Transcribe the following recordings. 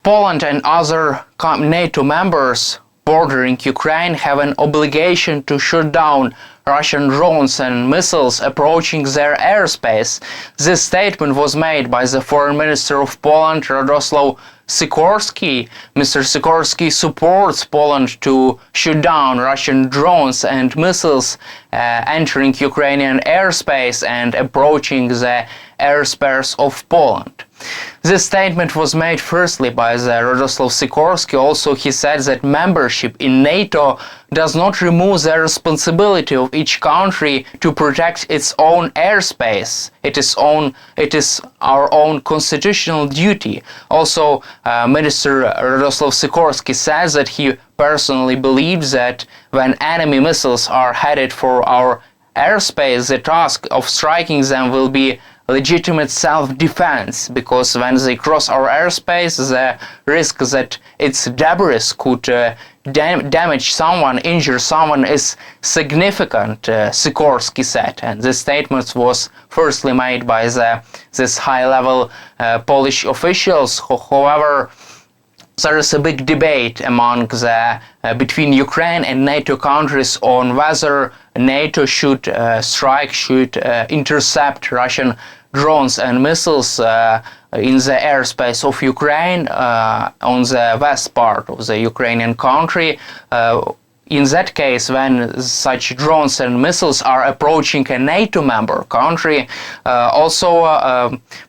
Poland and other NATO members bordering Ukraine have an obligation to shoot down Russian drones and missiles approaching their airspace. This statement was made by the Foreign Minister of Poland, Syrskyi. Mr. Syrskyi supports Poland to shoot down Russian drones and missiles entering Ukrainian airspace and approaching the airspace of Poland. This statement was made firstly by Syrskyi. Also, he said that membership in NATO does not remove the responsibility of each country to protect its own airspace. It is our own constitutional duty. Also, Minister Syrskyi says that he personally believes that when enemy missiles are headed for our airspace, the task of striking them will be legitimate self-defense, because when they cross our airspace, the risk that its debris could damage someone, injure someone is significant, Syrskyi said. And this statement was firstly made by this high-level Polish officials. However, there is a big debate between Ukraine and NATO countries on whether NATO should intercept Russian drones and missiles in the airspace of Ukraine on the west part of the Ukrainian country. In that case, when such drones and missiles are approaching a NATO member country,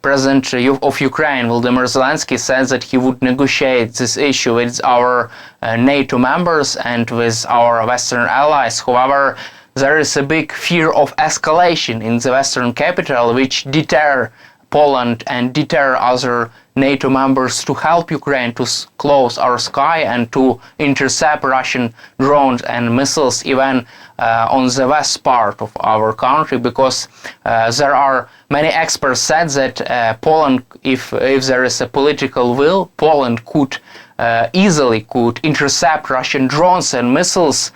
President of Ukraine, Vladimir Zelensky, said that he would negotiate this issue with our NATO members and with our Western allies. However, there is a big fear of escalation in the Western capital, which deter Poland and deter other NATO members to help Ukraine to close our sky and to intercept Russian drones and missiles even on the west part of our country, because there are many experts said that Poland, if there is a political will, Poland could easily intercept Russian drones and missiles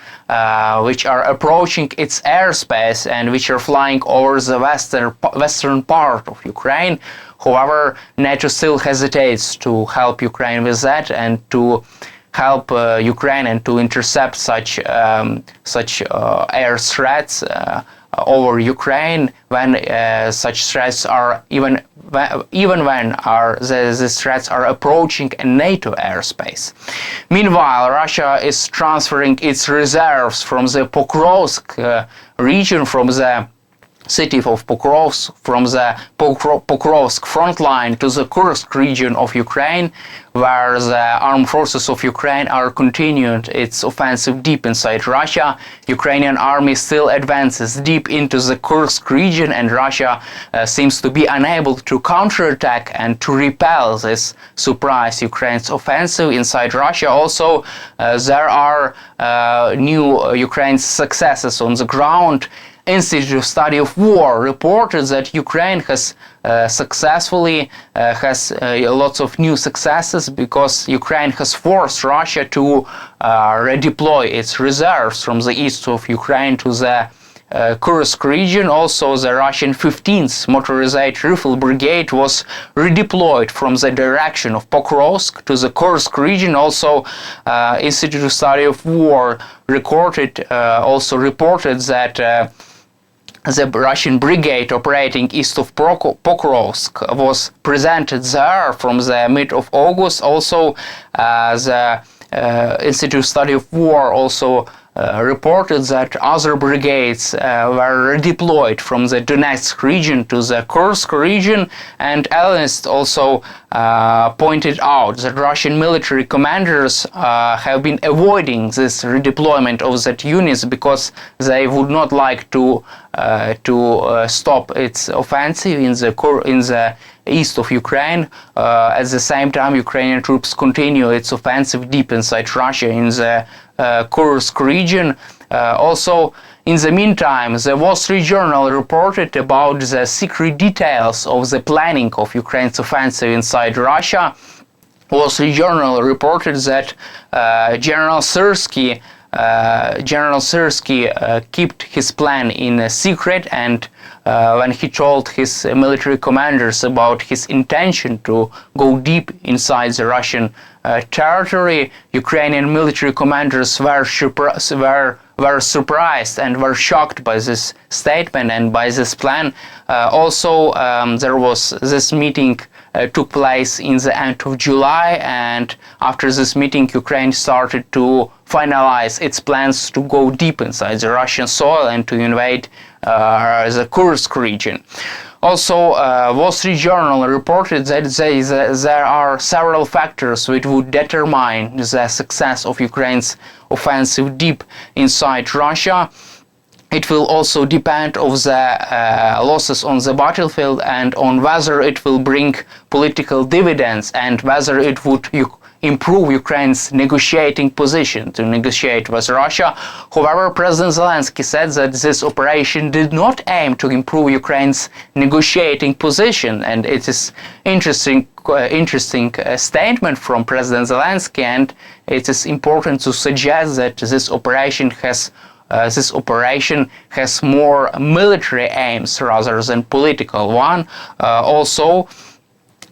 which are approaching its airspace and which are flying over the western part of Ukraine. However, NATO still hesitates to help Ukraine with that and to help Ukraine and to intercept such air threats over Ukraine when such threats are even when these threats are approaching a NATO airspace. Meanwhile, Russia is transferring its reserves from the Pokrovsk region, from the city of Pokrovsk, from the Pokrovsk front line to the Kursk region of Ukraine, where the armed forces of Ukraine are continuing its offensive deep inside Russia. Ukrainian army still advances deep into the Kursk region, and Russia seems to be unable to counterattack and to repel this surprise Ukraine's offensive inside Russia. Also, there are new Ukraine successes on the ground. Institute of Study of War reported that Ukraine has successfully has lots of new successes because Ukraine has forced Russia to redeploy its reserves from the east of Ukraine to the Kursk region. Also, the Russian 15th Motorized Rifle Brigade was redeployed from the direction of Pokrovsk to the Kursk region. Also, Institute of Study of War reported that the Russian brigade operating east of Pokrovsk was presented there from the mid of August. Also, the Institute of Study of War also reported that other brigades were redeployed from the Donetsk region to the Kursk region, and analysts also pointed out that Russian military commanders have been avoiding this redeployment of that units because they would not like to stop its offensive in the east of Ukraine. At the same time, Ukrainian troops continue its offensive deep inside Russia in the Kursk region. Also, in the meantime, the Wall Street Journal reported about the secret details of the planning of Ukraine's offensive inside Russia. Wall Street Journal reported that General Syrskyi General Syrskyi kept his plan in secret, and when he told his military commanders about his intention to go deep inside the Russian territory, Ukrainian military commanders were surprised and were shocked by this statement and by this plan. Also, there was this meeting took place in the end of July, and after this meeting, Ukraine started to finalize its plans to go deep inside the Russian soil and to invade the Kursk region. Also, Wall Street Journal reported that there are several factors which would determine the success of Ukraine's offensive deep inside Russia. It will also depend on the losses on the battlefield and on whether it will bring political dividends and whether it would improve Ukraine's negotiating position to negotiate with Russia. However, President Zelensky said that this operation did not aim to improve Ukraine's negotiating position, and it is interesting statement from President Zelensky, and it is important to suggest that this operation has more military aims rather than political one. Also,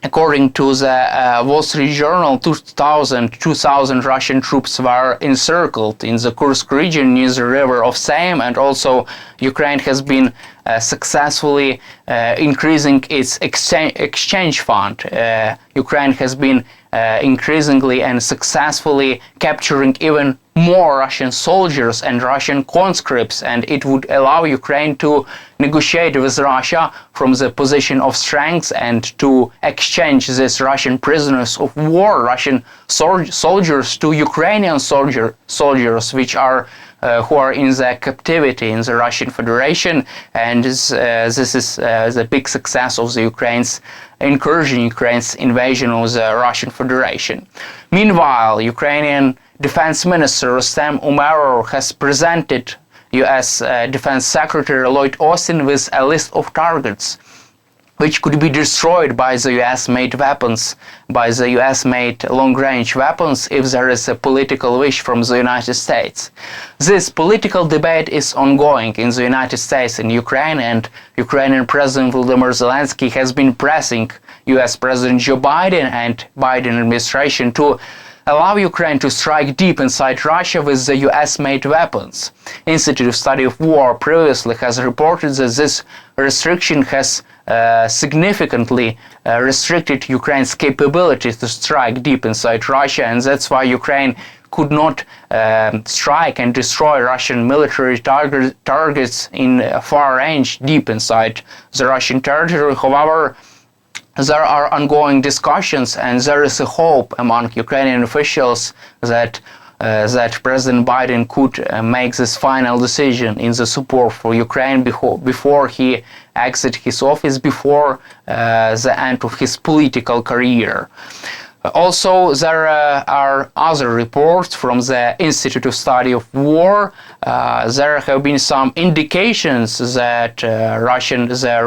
according to the Wall Street Journal, 2,000 Russian troops were encircled in the Kursk region near the river of Seym, and also Ukraine has been successfully increasing its exchange fund. Ukraine has been increasingly and successfully capturing even more Russian soldiers and Russian conscripts, and it would allow Ukraine to negotiate with Russia from the position of strength and to exchange these Russian prisoners of war, Russian soldiers, to Ukrainian soldiers which are who are in the captivity in the Russian Federation, and this is the big success of the Ukraine's incursion, Ukraine's invasion of the Russian Federation. Meanwhile, Ukrainian Defense Minister Rustem Umerov has presented U.S. Defense Secretary Lloyd Austin with a list of targets which could be destroyed by the US-made weapons, by the US-made long-range weapons, if there is a political wish from the United States. This political debate is ongoing in the United States and Ukraine, and Ukrainian President Vladimir Zelensky has been pressing US President Joe Biden and Biden administration to allow Ukraine to strike deep inside Russia with the US-made weapons. Institute of Study of War previously has reported that this restriction has significantly restricted Ukraine's capability to strike deep inside Russia, and that's why Ukraine could not strike and destroy Russian military targets in far range deep inside the Russian territory. However, there are ongoing discussions, and there is a hope among Ukrainian officials that President Biden could make this final decision in the support for Ukraine before he exits his office, before the end of his political career. Also, there are other reports from the Institute of Study of War. There have been some indications that the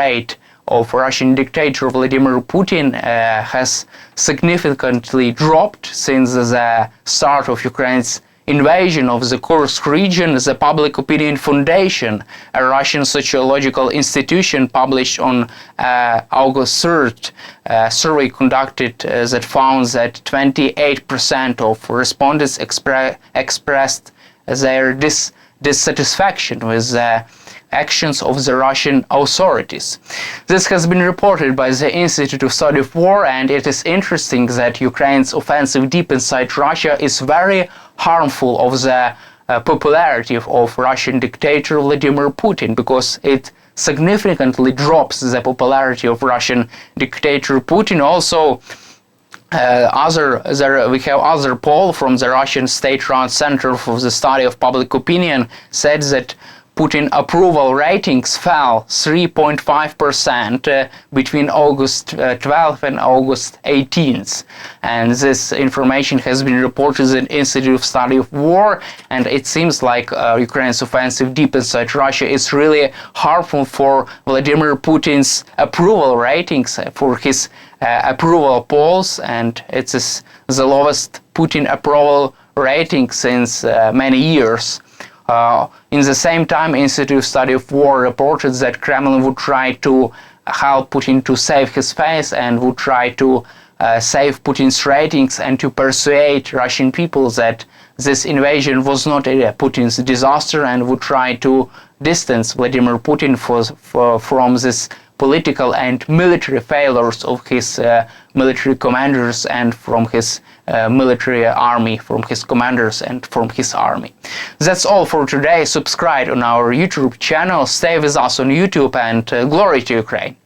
rate of Russian dictator Vladimir Putin has significantly dropped since the start of Ukraine's invasion of the Kursk region. The Public Opinion Foundation, a Russian sociological institution, published on August 3rd a survey conducted that found that 28% of respondents expressed their dissatisfaction with the actions of the Russian authorities. This has been reported by the Institute of Study of War, and it is interesting that Ukraine's offensive deep inside Russia is very harmful of the popularity of Russian dictator Vladimir Putin, because it significantly drops the popularity of Russian dictator Putin. Also, we have other poll from the Russian state-run Center for the Study of Public Opinion said that Putin approval ratings fell 3.5% between August 12th and August 18th. And this information has been reported in the Institute of Study of War, and it seems like Ukraine's offensive deep inside Russia is really harmful for Vladimir Putin's approval ratings, for his approval polls, and it is the lowest Putin approval rating since many years. In the same time, Institute of Study of War reported that Kremlin would try to help Putin to save his face and would try to save Putin's ratings and to persuade Russian people that this invasion was not Putin's disaster, and would try to distance Vladimir Putin from this political and military failures of his military commanders and from his military army, from his commanders and from his army. That's all for today. Subscribe on our YouTube channel, stay with us on YouTube, and glory to Ukraine!